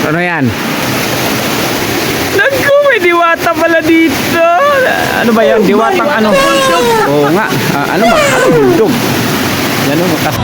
Ano yan? Naku, may diwata pala dito. Ano ba yan? Diwatang ano? Oo nga. Ano ba? Ano buldog? Yan o, makas...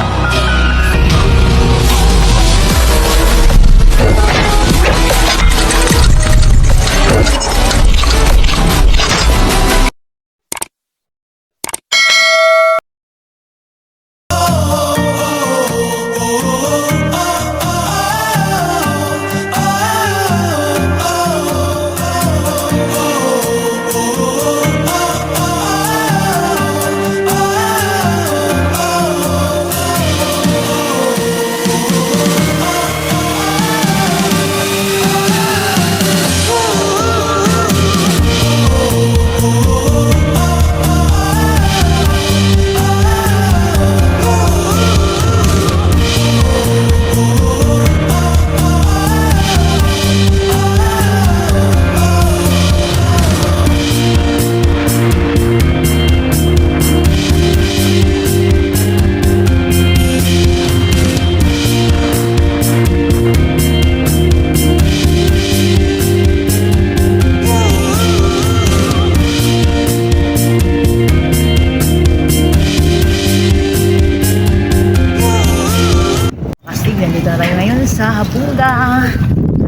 Nandito na tayo ngayon sa Habunga.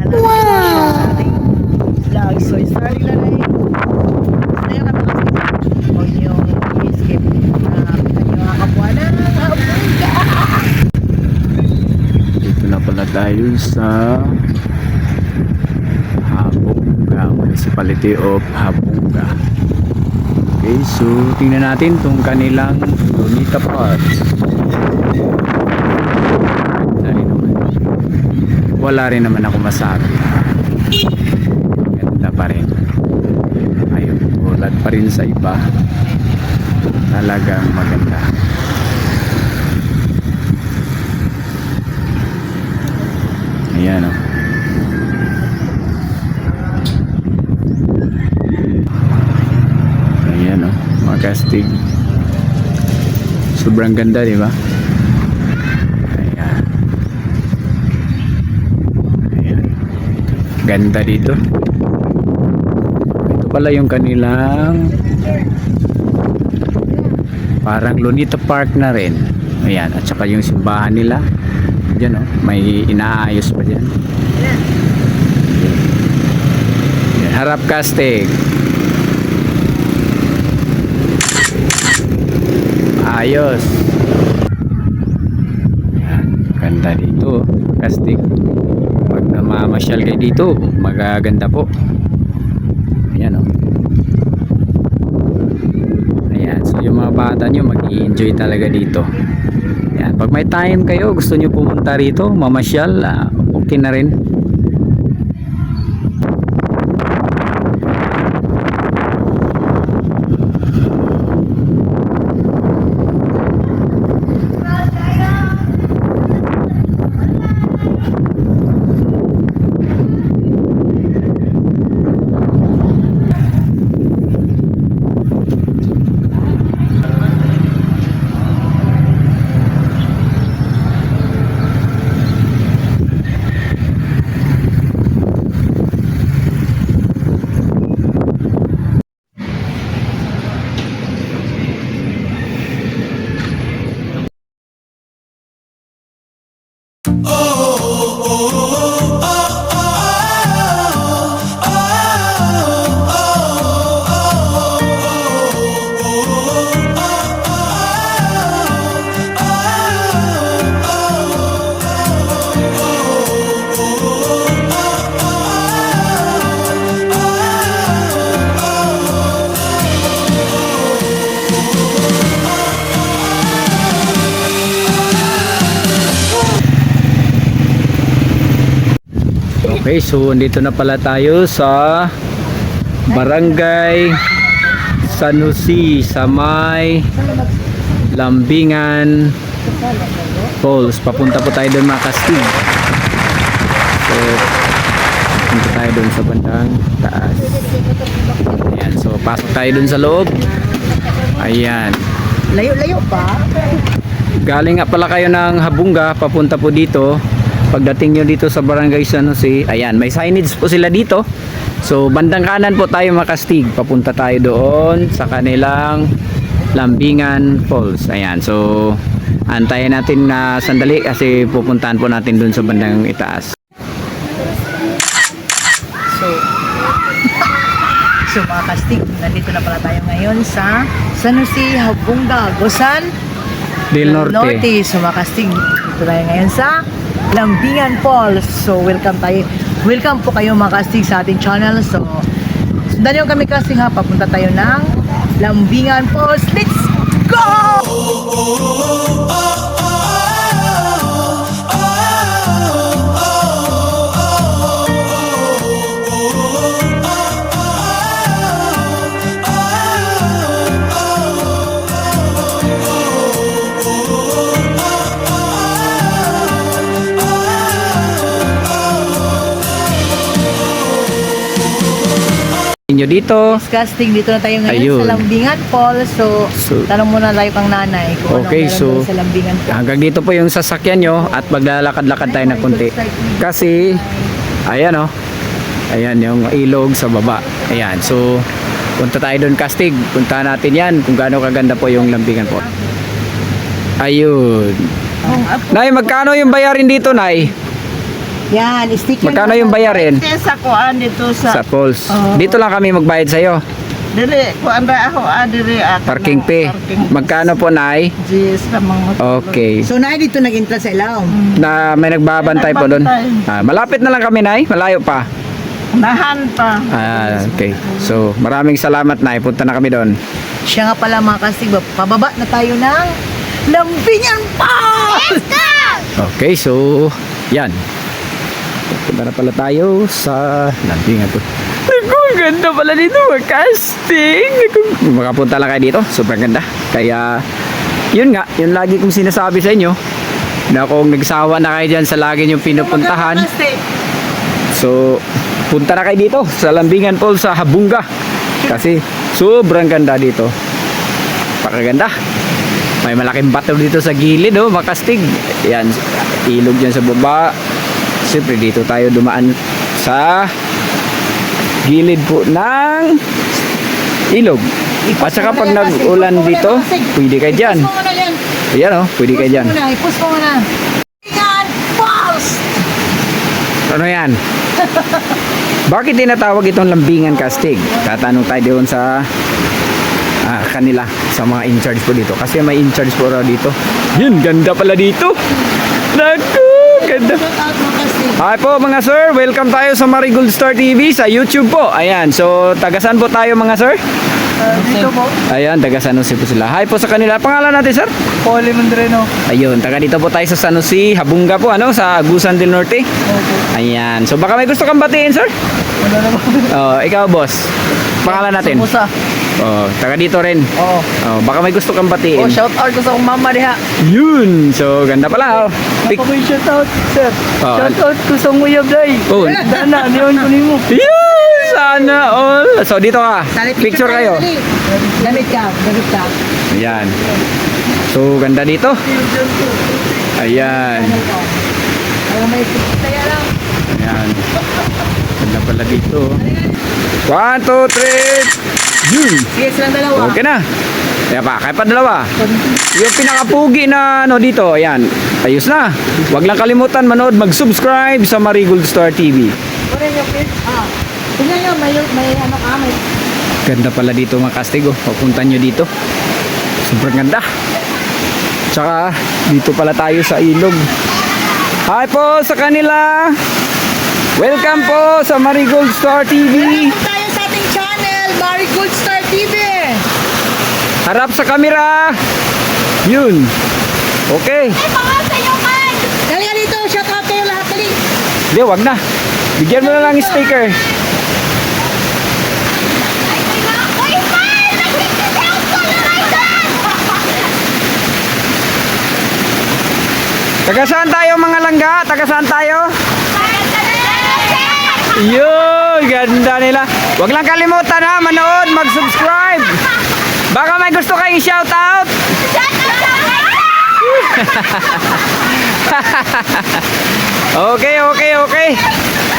Wow! Vlog. So, starting na rin. Tayo na mga huwag niyong i-skip mga kapwa na Habunga. Dito na pala tayo sa Habunga, Municipality of Habunga. Okay, so tingnan natin itong kanilang Lunita Park. Wala rin naman ako masabi. Ganda pa rin. Ayun, ulat pa rin sa iba. Talagang maganda. Ayan o. Ayan o, mga kastig. Sobrang ganda, di ba? Ganda dito. Ito pala yung kanilang parang Lunita Park na rin. Ayan, at saka yung simbahan nila. Diyan oh, may inaayos pa diyan. Ayan, harap kastig. Ayos. Ayan, ganda dito, kastig. Pag namamasyal kayo dito, magaganda po. Ayan o. Ayan, so yung mga bata nyo mag-i-enjoy talaga dito. Ayan, pag may time kayo, gusto nyo pumunta rito, mamasyal, okay na rin. Okay, so andito na pala tayo sa Barangay San Jose sa may Lambingan Falls. Papunta po tayo doon mga kastig. So, punta tayo doon sa bandang taas. Ayan, so pasok tayo doon sa loob. Ayan. Layo-layo pa. Galing nga pala kayo ng Habunga papunta po dito. pagdating nyo dito sa Barangay San Jose, ayan, may signage po sila dito. So bandang kanan po tayo mga kastig, papunta tayo doon sa kanilang Lambingan Falls. Ayan, so antayin natin na sandali kasi pupuntahan po natin doon sa bandang itaas. So mga kastig, nandito na pala tayo ngayon sa San Jose, Habunga, Gosan Del Norte. So mga kastig, dito tayo ngayon sa Lambingan Falls. So welcome po kayo mga kastig sa ating channel. So sundan nyo kami kastig ha, papunta tayo ng Lambingan Falls. Let's go! Inyo dito. Casting, dito na tayo ngayon Ayun. sa Lambingan Falls. So, tanong muna tayo kang nanay kung Okay, ano meron so doon sa Lambingan Falls. hanggang dito po yung sasakyan nyo at maglalakad-lakad tayo na konti. Kasi, ayan oh, ayan yung ilog sa baba. Ayan, so punta tayo doon kastig. Punta natin yan kung gaano kaganda po yung Lambingan po. Ayun. Nay, magkano yung bayarin dito, Nay? Yan, sticker. Magkano yung bayarin? Sa kuan dito Sa sa falls. Oh. Dito lang kami magbayad sa'yo. dili kuan ra ako diri ako. Parking fee. Magkano po, Nay? Jis na mga Okay. So, na dito nag-intra sa ilaw. Na may nagbabantay po doon. Malapit na lang kami, Nay. Malayo pa. nahan pa. Okay. So, maraming salamat, Nay. Punta na kami doon. Siya nga pala mga kastig, pababa na tayo ng Lambingan Falls! Okay, so, yan. Punta na pala tayo sa Lambingan po. Naku, ganda pala dito, casting. Makapunta lang kayo dito. Sobrang ganda. Kaya, yun nga, yun lagi kong sinasabi sa inyo na kung nagsawa na kayo dyan sa lagi nyo pinupuntahan. So, punta na kayo dito sa Lambingan Falls sa Habunga. Kasi, sobrang ganda dito. Pakaganda. May malaking bato dito sa gilid, oh, makastig. Yan, ilog dyan sa baba. Siyempre, dito tayo dumaan sa gilid po ng ilog. At saka pag nag-ulan dito, pwede kayo dyan. Ipus mo na yan. Ayan, oh, pwede kayo dyan. Ipus mo na. Lambingan Falls! Ano yan? Bakit tinatawag itong Lambingan Castig? Tatanong tayo doon sa kanila, sa mga in-charge po dito. Kasi may in-charge po raw dito. Yun, ganda pala dito. Naku, ganda. Hi po mga sir, welcome tayo sa Marigold Star TV sa YouTube po. Ayan, so tagasan po tayo mga sir? Dito po. Ayan, taga San Jose po sila. Hi po sa kanila. Pangalan natin sir? Poli Mondreno. Ayun, taga dito po tayo sa San Jose, Habunga po, ano, sa Agusan del Norte. Ayan, so baka may gusto kang batiin sir? Ano na ba? Oh, ikaw boss. Pangalan natin? Musa. Oh, taga dito rin. Oo. Oh, baka may gusto kang batiin. Oh, shout out ko sa akong mama diha. Yun, so ganda pala. Oh. Pic- Ako may shout out, sir. Oh, Shout out ko sa Nguyab Day. Oh. Dana, niyon ko nimo. Yun, sana all. So dito ka. Picture kayo. Damit ka. Ayan. So ganda dito. Ayan. Ay, may picture lang. Ayan. Ganda pala dito. 1, 2, 3. Yun. Sige, silang dalawa. Okay na. Kaya pa dalawa. Yung pinakapugi na ano dito, ayan. Ayos na. Huwag lang kalimutan manood, mag-subscribe sa Marigold Star TV. Kunin yung pin. Tingnan nyo, may ano ka, may... Ganda pala dito mga kastigo. Papunta nyo dito. Sobrang ganda. Tsaka dito pala tayo sa ilog. Hi po sa kanila. Welcome po sa Marigold Star TV. Welcome tayo sa ating channel, Marigold Star TV. Harap sa kamera. Yun. Okay. Dali ka dito, shout out kayo lahat, dali. Hindi, wag na. Bigyan mo na lang yung sticker. Taga saan tayo mga langga? Taga saan tayo? Yun, ganda nila. Huwag lang kalimutan ha, manood, mag-subscribe. Baka may gusto kayong shoutout. Okay, okay, okay.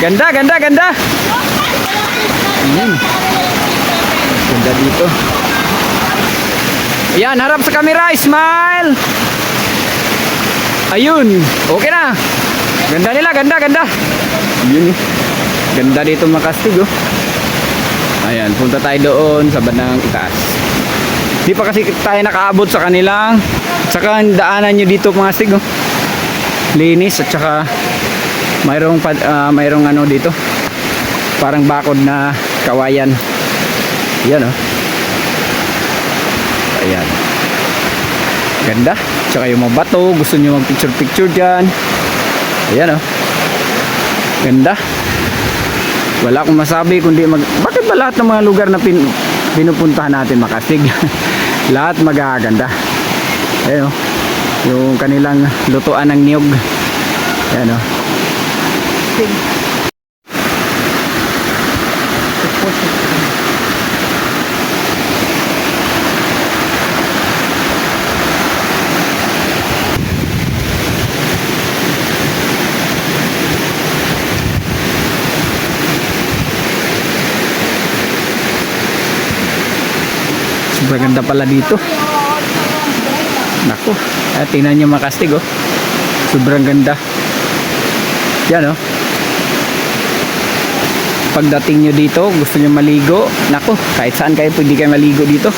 Ganda, ganda, ganda. Ganda dito. Ayan, harap sa camera, smile. Ayun, okay na. Ganda nila, ganda, ganda. Yun, ganda dito mga kastig, oh. Ayan, punta tayo doon sa bandang itaas. Di pa kasi tayo nakaabot sa kanilang, saka daanan nyo dito mga kastig, oh. Linis at saka mayroong ano dito, parang bakod na kawayan. Yan, oh. Ayan, ganda. Tsaka yung mga bato, gusto nyo mag picture picture dyan. Ayan, oh. Ganda. Wala akong masabi kundi bakit ba lahat ng mga lugar na pinupuntahan natin makastig? Lahat magaganda. Ayan, oh. Yung kanilang lutuan ng niyog. Ayan, oh. Sobrang ganda pala dito. Naku, tingnan nyo makastig, oh. Sobrang ganda. Yan, oh. Pagdating nyo dito, gusto nyo maligo, naku, kahit saan kayo pwede kayo maligo dito.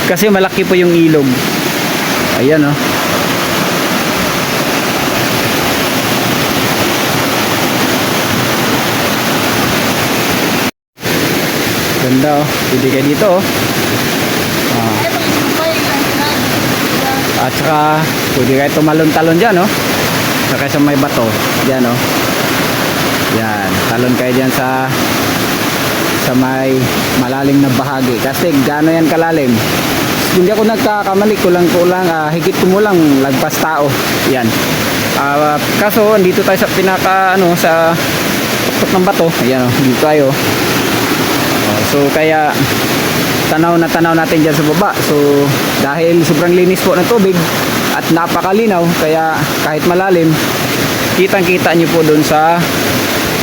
Kasi malaki po yung ilog. Ayan, oh. Ganda, oh. Pwede kayo dito, oh. At saka pwede kayo tumalon-talon dyan, oh. Saka sa may bato dyan, oh. Yan, talon kayo dyan sa may malalim na bahagi. Kasi gaano yan kalalim. Hindi ako nagkakamali, kulang-kulang, higit kumulang lagpas tao. Yan. Kaso dito tayo sa pinaka sa tuktok ng bato. Ayan, oh, dito tayo. So kaya tanaw natin dyan sa baba. So dahil sobrang linis po ng tubig at napakalinaw, kaya kahit malalim, kitang kita nyo po dun sa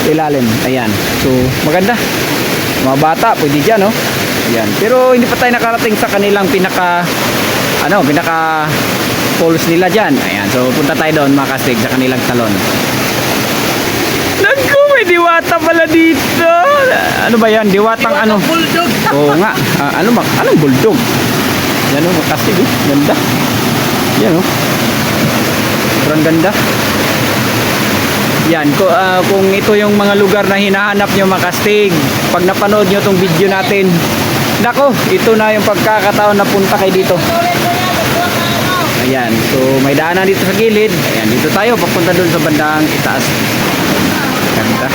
ilalim. Ayan, so maganda. Mga bata pwede dyan, oh. Ayan. Pero hindi pa tayo nakarating sa kanilang pinaka falls nila dyan. Ayan, so punta tayo doon mga kastig sa kanilang talon. Naku, may diwata pala dito. Ano ba yan? Diwatang ano? Bulldog. Oo nga. Anong bulldog? Yan, oh, makastig, oh. Ganda. Yan, oh. Sobrang ganda. Yan, kung ito yung mga lugar na hinahanap nyo makastig, pag napanood nyo tong video natin, nako, ito na yung pagkakataon na punta kayo dito. Ayan, so may daanan dito sa gilid. Ayan, dito tayo, papunta dun sa bandang itaas. Ganda.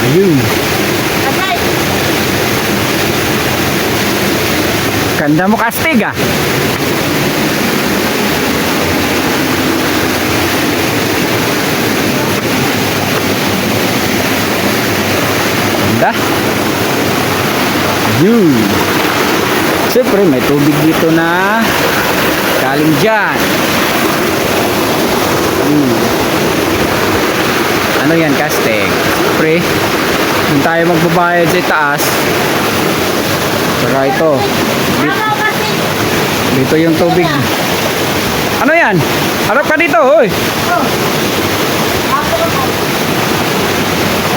Ayun. Ganda mo kastig, ah. Ganda. Ayun. Siyempre may tubig dito na galing dyan. Ano yan kastig? Siyempre kung tayo magbabayad sa itaas, saka ito dito yung tubig. Ano yan? Harap ka dito, hoy.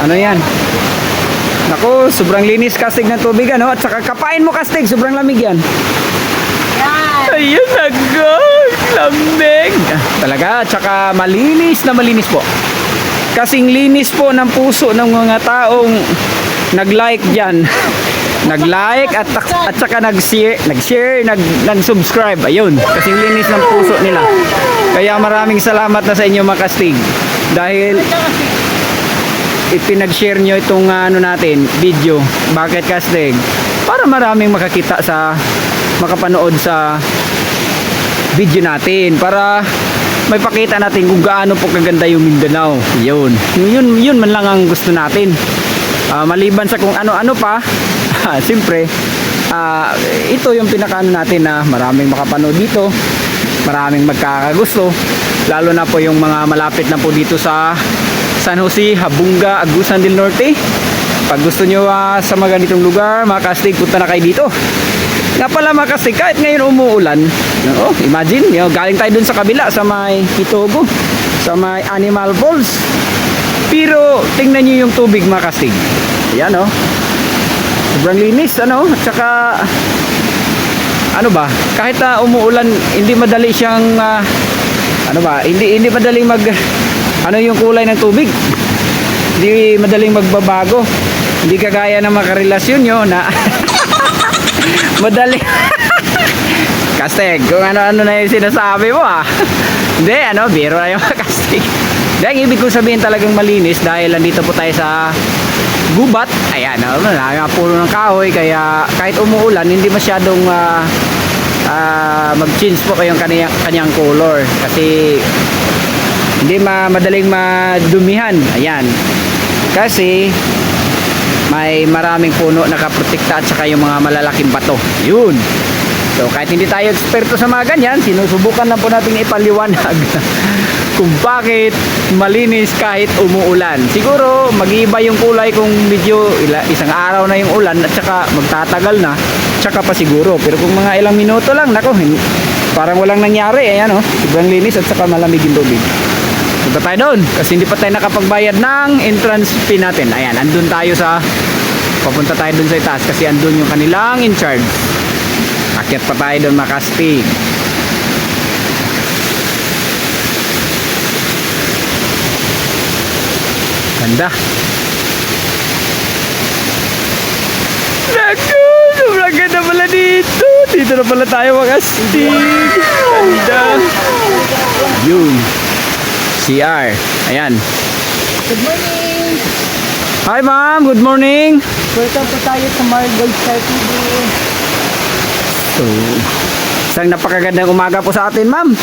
Ano yan? Naku, sobrang linis kastig ng tubig, ano? At saka kapain mo kastig, sobrang lamig yan. Ayun na, God, lamig. Talaga, at saka malinis na malinis po. Kasing linis po ng puso ng mga taong nag-like dyan. Nag-like at saka nag-share, nag-subscribe. Ayun, kasing linis ng puso nila. Kaya maraming salamat na sa inyo mga kastig. Dahil ipinag-share nyo itong natin, video. Bakit kastig? Para maraming makakita makapanood sa video natin. Para may pakita natin kung gaano po kaganda yung Mindanao. Yun man lang ang gusto natin. Maliban sa kung ano-ano pa, siyempre ito yung pinakaano natin na maraming makapanood dito, maraming magkakagusto, lalo na po yung mga malapit na po dito sa San Jose, Habunga, Agusan del Norte. Pag gusto nyo sa mga ganitong lugar, mga kastig, punta na kayo dito. Nga pala mga kastig, kahit ngayon umuulan, imagine, galing tayo dun sa kabila, sa may Kitogo, sa may Animal Falls. Pero tingnan nyo yung tubig mga kastig. Ayan sobrang linis at saka kahit umuulan, hindi madali siyang hindi madaling yung kulay ng tubig. Hindi madaling magbabago. Hindi kagaya ng mga karelasyon nyo na madali. Kastig, kung ano na yung sinasabi mo Hindi, biro na yung kastig. Dahil ibig kong sabihin talagang malinis dahil nandito po tayo sa gubat. Ayan, puno ng kahoy, kaya kahit umuulan, hindi masyadong mag-change po kayong kanyang color. Kasi hindi madaling madumihan. Ayan. Kasi may maraming puno nakaprotekta at saka yung mga malalaking bato. Yun. So kahit hindi tayo eksperto sa mga ganyan, sinusubukan lang po natin ipaliwanag kung bakit malinis kahit umuulan. Siguro mag-iiba yung kulay kung medyo isang araw na yung ulan at saka magtatagal na, tsaka pa siguro. Pero kung mga ilang minuto lang, parang walang nangyari. Ayan sobrang linis at saka malamig yung tubig. Punta tayo doon kasi hindi pa tayo nakapagbayad ng entrance fee natin. Ayan, andun tayo papunta tayo doon sa itaas kasi andun yung kanilang in charge. Akyat pa tayo doon mga kastig. Ganda. Naku, sobrang ganda pala dito. Dito na pala tayo mga kastig. Ganda. Yun. CR. Ayan. Good morning! Hi ma'am, good morning. Welcome po tayo sa Marigold Star TV. So, isang napakagandang umaga po sa atin ma'am.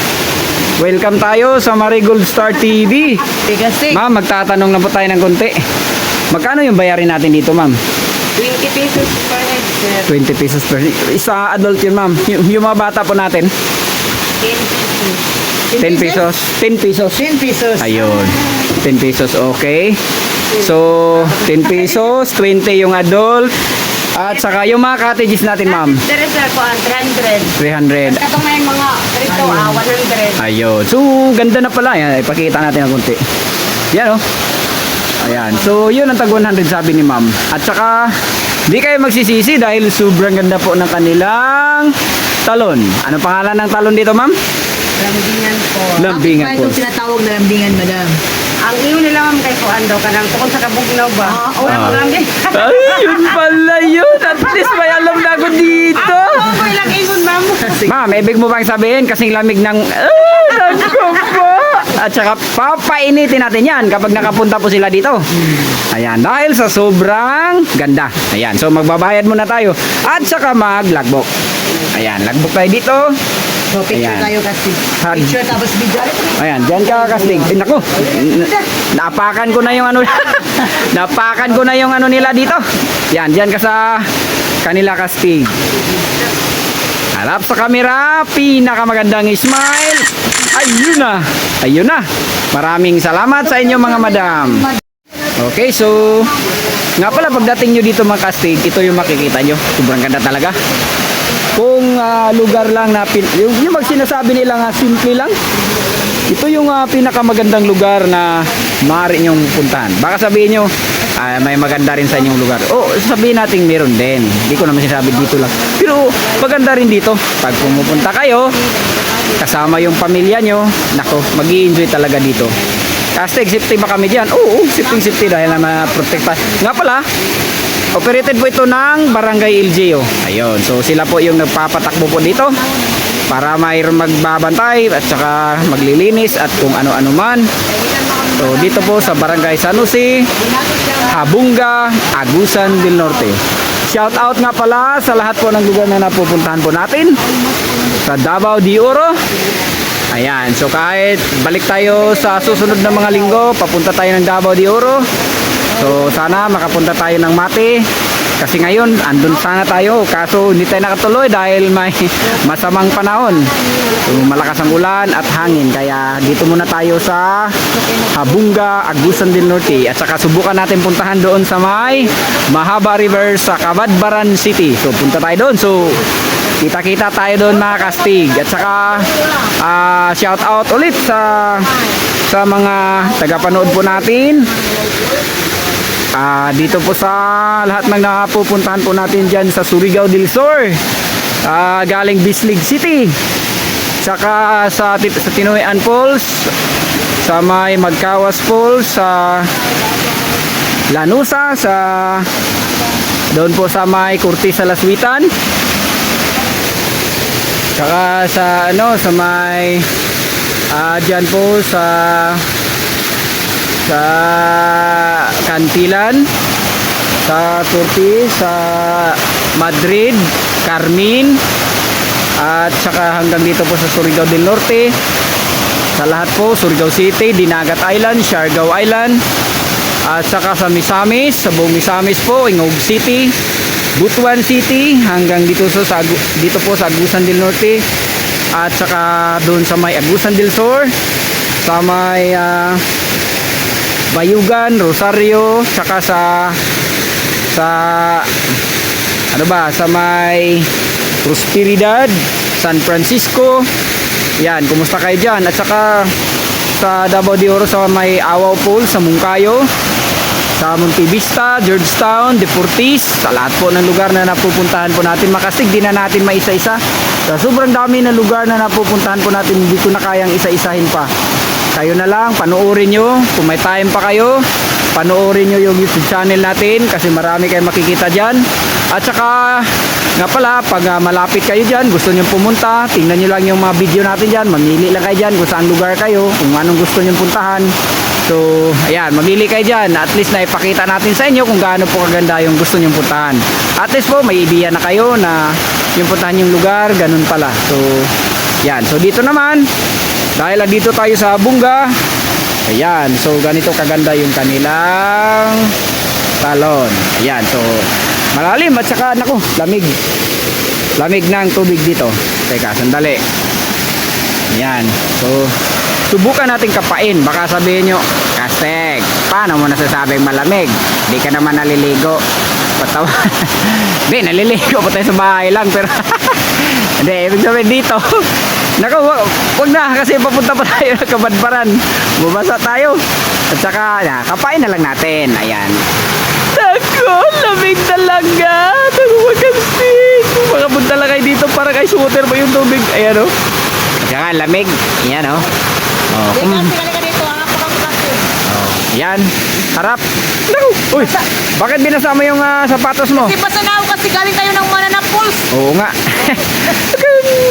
Welcome tayo sa Marigold Star TV. Kasi Ma'am, magtatanong na po tayo ng konti. Magkano yung bayarin natin dito ma'am? 20 pesos per head, sir. 20 pesos per isa adult yun ma'am. Yung mga bata po natin 10 pesos. 10 pesos. 10 pesos. Ayun. 10 pesos, okay. So, 10 pesos, 20 yung adult. At saka yung mga cottages natin, ma'am. Dire, sir, ko 300. 300. Katong may mga rito, 100. Ayun. So, ganda na pala. Yan, ipakita natin ng konti. Yan, Ayan. So, yun ang tag 100 sabi ni ma'am. At saka, di kayo magsisisi dahil sobrang ganda po ng kanilang talon. Ano pangalan ng talon dito, ma'am? Lambingan po. Lambingan po. Itong tinatawag na lambingan, madam. Ang iyo nila ma'am kay Kuan daw kanang tukon sa kabugnaw ba? Ah. Lang din. Ay, yun pala yun. At least may alam na ako dito. Ako ilang ingon ma'am. Ma'am, ibig mo bang sabihin kasing lamig ng... Naku po! At saka papainitin natin yan kapag nakapunta po sila dito. Ayan, dahil sa sobrang ganda. Ayan, so magbabayad muna tayo. At saka mag-lagbok. Ayan, lagbok tayo dito. So, picture Ayan. tayo kasi. Hug. Picture tapos video. Ayan, dyan ka kastig. Naku, napakan ko na yung napakan ko na yung nila dito. Yan, dyan ka sa kanila kastig. Harap sa camera, pinakamagandang smile. Ayun na. Ayun na. Maraming salamat sa inyo mga madam. Okay, so nga pala pagdating nyo dito mga kastig, ito yung makikita nyo. Sobrang ganda talaga. Kung lugar lang na yung sinasabi nila nga simple lang, ito yung pinakamagandang lugar na maaari nyong puntahan. Baka sabihin nyo may maganda rin sa inyong lugar. Sabihin natin meron din. Hindi ko naman sinasabi dito lang. Pero maganda rin dito. Pag pumupunta kayo kasama yung pamilya nyo, nako, mag-i-enjoy talaga dito. Kastig, safety ba kami dyan? Oo, safety dahil na ma-protect pa. Nga pala, operated po ito ng Barangay LGU. Ayun, so sila po yung nagpapatakbo po dito para mayroon magbabantay at saka maglilinis at kung ano-ano man. So dito po sa Barangay San Jose, Habunga, Agusan del Norte. Shout out nga pala sa lahat po ng lugar na napupuntahan po natin sa Davao de Oro. Ayan, so kahit balik tayo sa susunod na mga linggo, papunta tayo ng Davao de Oro. So sana makapunta tayo ng Mate, Kasi ngayon, andun sana tayo. Kaso hindi tayo nakatuloy dahil may masamang panahon. So, malakas ang ulan at hangin. Kaya dito muna tayo sa Habunga, Agusan del Norte. At saka subukan natin puntahan doon sa may Mahaba River sa Cabadbaran City. So punta tayo doon. So kita-kita tayo doon mga kastig. At saka shout out ulit sa mga tagapanood po natin. Dito po sa lahat ng napupuntahan po natin dyan sa Surigao del Sur. Galing Bislig City. Saka sa Tinoyan Falls, sa may Magkawas Falls, sa Lanusa, sa doon po sa may Curtis sa Laswitan. Saka sa sa may diyan po sa Cantilan, sa Curtis, sa Madrid, Carmin, at saka hanggang dito po sa Surigao del Norte. Sa lahat po, Surigao City, Dinagat Island, Siargao Island, at saka sa Misamis, sa buong Misamis po, Ingog City, Butuan City, hanggang dito dito po sa Agusan del Norte, at saka doon sa may Agusan del Sur, sa may Bayugan, Rosario, saka sa sa may Prosperidad, San Francisco. Yan, kumusta kayo dyan? At saka sa Davao de Oro, sa may Awaw Pool, sa Mungkayo, sa Monte Vista, Georgetown, Deportis, sa lahat po ng lugar na napupuntahan po natin. Makastig, di na natin maisa-isa. Sa sobrang dami na lugar na napupuntahan po natin, hindi ko na kayang isa-isahin pa. Kayo na lang, panoorin nyo. Kung may time pa kayo, panoorin nyo yung YouTube channel natin kasi marami kayong makikita dyan. At saka nga pala, pag malapit kayo dyan, gusto nyo pumunta, tingnan nyo lang yung mga video natin dyan, mamili lang kayo dyan kung saan lugar kayo, kung anong gusto nyo puntahan. So ayan, mamili kayo dyan. At least na ipakita natin sa inyo kung gaano po kaganda yung gusto nyo puntahan. At least po may idea na kayo na yung puntahan yung lugar, ganun pala. So yan, so dito naman, dahil dito tayo sa Habunga, ayan, so ganito kaganda yung kanilang salon. Ayan, so malalim at saka naku, lamig. Lamig ng tubig dito. Teka, sandali. Ayan, so subukan natin kapain. Baka sabihin nyo, Kasteg, paano mo nasasabing malamig? Di ka naman naliligo. Patawa. Hindi, naliligo pa tayo sa bahay lang. Pero hindi, ibig sabihin dito, naku, wag na kasi papunta pa tayo ng Cabadbaran. Bubasa tayo. At saka, kapain na lang natin. Ayan. Naku, lamig talaga. Naku, magastig. Makapunta lang kayo dito para kay shooter pa yung tubig. Ayan o. At saka, lamig. Ayan o. Yan, harap. No. Uy, bakit binasama yung sapatos mo? Kasi pasanaw kasi galing tayo ng Mananap Falls. Oo nga.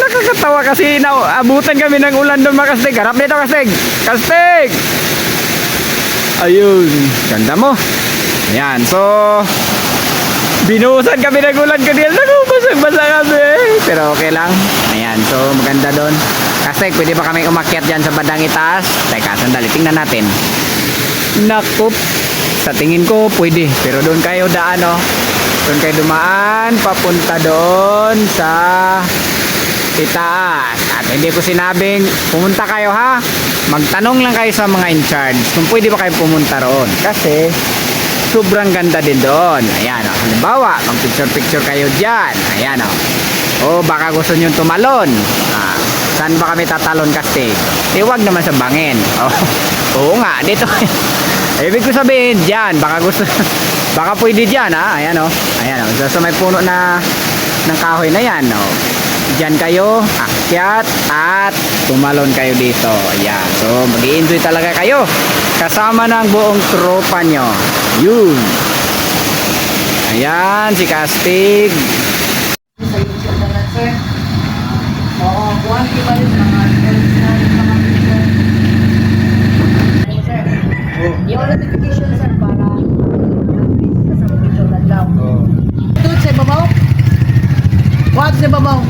Nakakatawa kasi abutan kami ng ulan doon mga Kasteg. Harap dito Kasteg. Kasteg! Ayun, ganda mo. Ayan, so binuhusan kami ng ulan kanina. Naku, basag-basa kami. Pero okay lang. Ayan, so maganda doon. Kasteg, pwede ba kami umakyat dyan sa bandang itaas? Teka, sandali, tingnan natin. Naku, sa tingin ko pwede. Pero doon kayo daan, oh. Doon kayo dumaan, papunta doon sa itaas. At hindi ko sinabing pumunta kayo ha. Magtanong lang kayo sa mga in charge kung pwede ba kayo pumunta roon. Kasi sobrang ganda din doon. Ayan, oh. Halimbawa, mag picture kayo dyan. Ayan, oh. O baka gusto nyo tumalon. Saan ba kami tatalon kasi? Huwag naman sa bangin. Oh. Oo nga, dito. Ibig ko sabihin, dyan, baka gusto, baka pwede dyan, ha? Ayan, o. Ayan, o. So, may puno na ng kahoy na yan, o. Dyan kayo, akyat, at tumalon kayo dito. Ayan. So, mag-i-enjoy talaga kayo. Kasama ng buong tropa nyo. Yun. Ayan, si Kastig. Oo, buwan di ba yung mga sir? Yung notification sir para sa video na lang. Ito sa babaw? What sa babaw?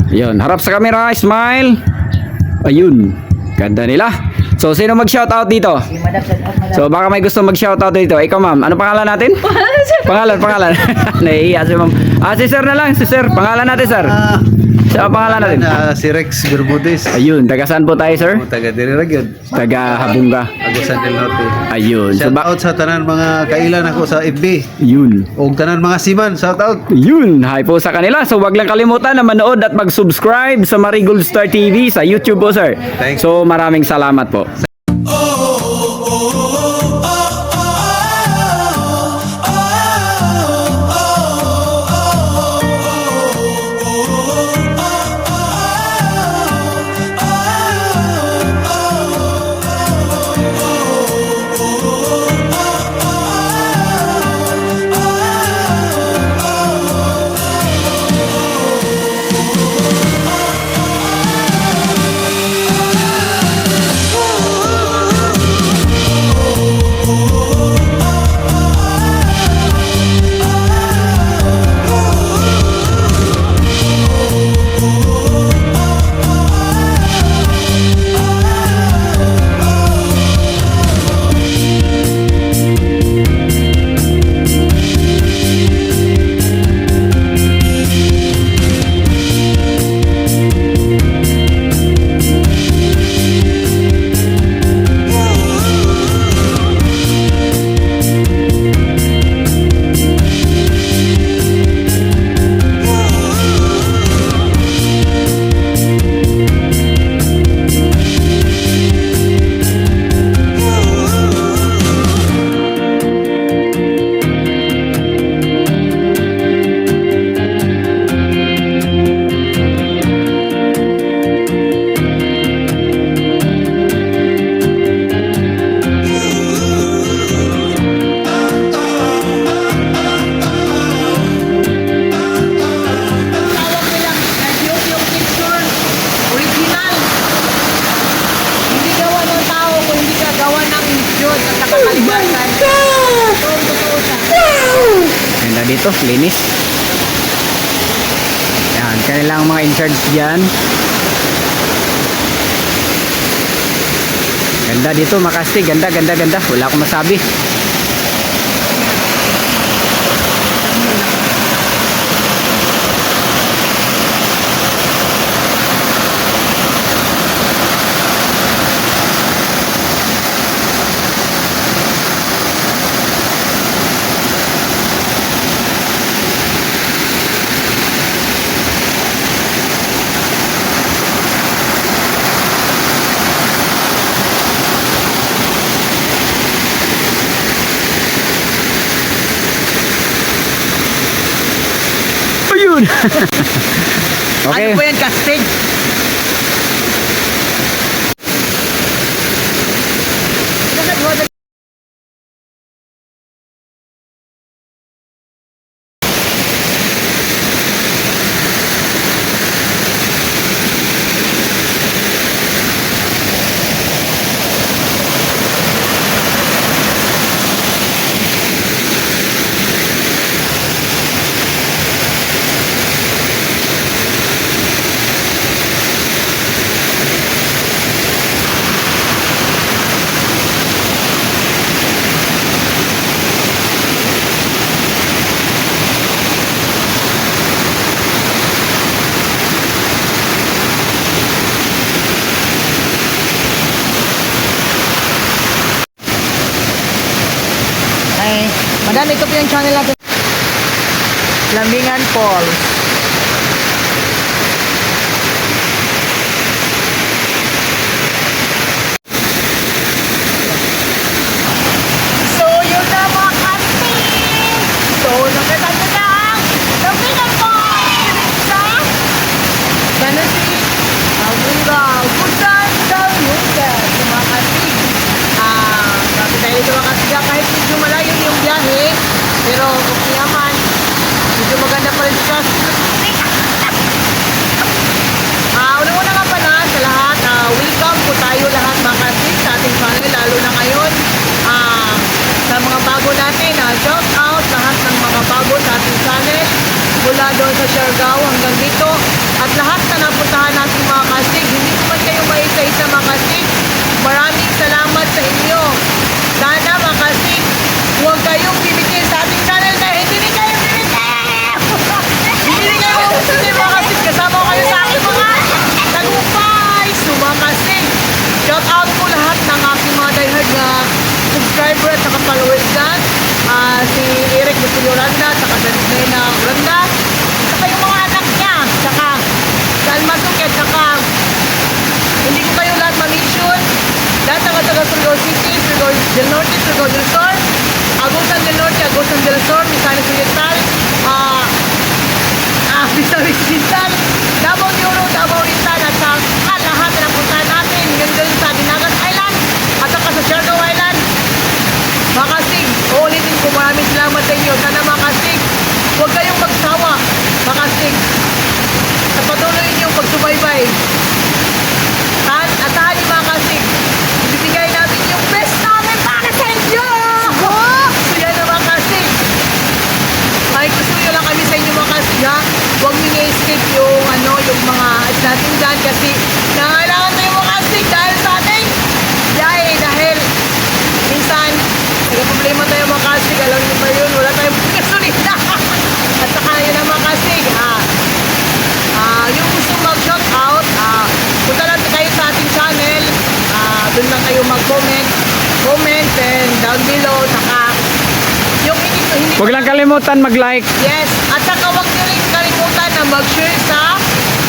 Ayun, harap sa camera, smile. Ayun, ganda nila. So, sino mag-shoutout dito? Si Madam, shout out, Madam. So, baka may gusto mag-shoutout dito. Ikaw, ma'am. Ano pangalan natin? Pangalan. Nahihiya si ma'am. Si sir na lang. Si sir. Pangalan natin, sir. Siya ang pangalan natin. Si Rex Bermudez. Ayun. Taga saan po tayo, sir? Taga Diriragyod. Taga Habunga. Agusan del Norte. Ayun. So, Shout out sa tanan mga kailan ako sa FB. yun. O tanan mga siman. Shout out. Yun, hi po sa kanila. So wag lang kalimutan na manood at mag-subscribe sa Marigold Star TV sa YouTube po, sir. Thanks. So maraming salamat po. Tawag nilang nag-use yung picture original. Hindi gawa ng tao kung hindi ka gawa ng Diyos at nakakalimutan. Totoo siya. Ganda dito, linis. Yan, kanilang mga in-charge dyan. Ganda dito, Makati. Ganda. Wala akong masabi. Ayun! Okay. Ano po yan, casting? Madam, ito po yung channel natin. Lambingan Falls. So, yun na mga kasing! So, nakita nyo na ang Lambingan Falls! Sa Tennessee, Abunga, Busan, Dalunga. So, mga kasing. Bakit tayo dito mga kasing? Kahit medyo malayo yung biyahe, pero okay naman. Medyo maganda pa rin sa una-una nga pala sa lahat, welcome po tayo lahat mga kasing sa ating channel, lalo na ngayon. Sa mga bago natin, shout out lahat ng mga bago sa ating channel, mula doon sa Siargao hanggang dito. At lahat na napuntahan natin mga kasing, hindi ko man kayo maisa-isa mga kasing. Maraming salamat sa inyo. Sana mga kasig, huwag kayong bimitin sa ating channel na hindi rin kayo bimitin! Hindi rin kayo bimitin mga kasig. Kasama ko kayo sa aking mga tagumpay. So mga kasig, shout out po lahat ng aking mga diehard na subscriber at saka followers dyan. Si Eric Basilio Oranda, saka Danismena Oranda, saka yung mga anak niya, saka Salma Suket, saka hindi ko kayo lahat ma-mention. Lahat ng taga Surigao City, Surigao del Norte, Surigao del Sur, Agusan del Norte, Agusan del Sur, Misamis Oriental, Misamis Oriental, Davao de Oro, Davao Oriental, at sa lahat na puntahan natin, yun doon sa Dinagat Island, at saka sa Siargao Island. Mga kasig, uulitin ko, maraming salamat sa inyo. Sana mga kasig, huwag kayong magsawa. Mga kasig, sa patuloy niyong pagsubaybay. Asahan niyo mga kasig, ibibigay natin yung best namin para sa inyo! So yan na mga kasig. Ay, gusto nyo lang kami sa inyo mga kasig, ha? Huwag nyo i-escape yung, yung mga ads natin dyan kasi nangailangan tayo mga kasig dahil sa ating dahil minsan may problema tayo mga kasig, alam niyo ba yun, wala tayong gasolina. At saka yun ang mga kasig, yung gusto mag-shout out, punta lang kayo sa ating channel, doon lang kayo mag-comment and down below, saka yung hindi Huwag lang kalimutan mag-like. yes, at saka huwag nyo rin kalimutan na mag-share sa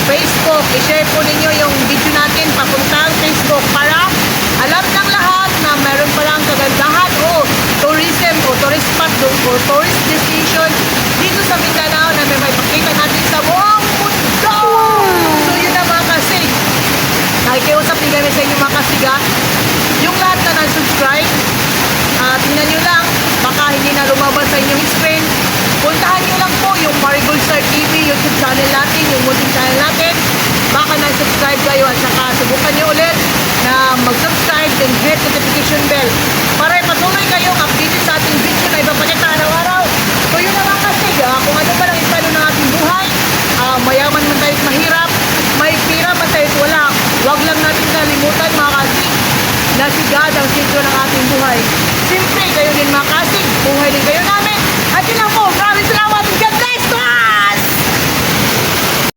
Facebook. I-share po ninyo yung video natin papuntang Facebook para alam ng lahat na meron palang kagandahan o tourism o tourist spot o tourist destination dito sa Mindanao na may pakita natin sa buong mundo. So yun na mga kasig. Nakikiusap din kami sa inyo mga kasiga. Yung lahat na non-subscribe, tingnan nyo lang, baka hindi na lumabas sa inyong screen. Puntahan nyo lang po yung Marigold Star TV YouTube channel natin, yung munting channel natin. Baka na-subscribe kayo at saka subukan nyo ulit na mag-subscribe and hit notification bell para patuloy kayong updated sa ating video na ipapakita araw-araw. So yun naman kasi, kung ano ba ang estado ng ating buhay, mayaman man tayo at mahirap, may pira man tayo at wala, huwag lang natin kalimutan mga kasig na si God ang sentro ng ating buhay. Siyempre, kayo din mga kasig, buhay din kayo namin. At yun lang po, maraming salamat. God bless!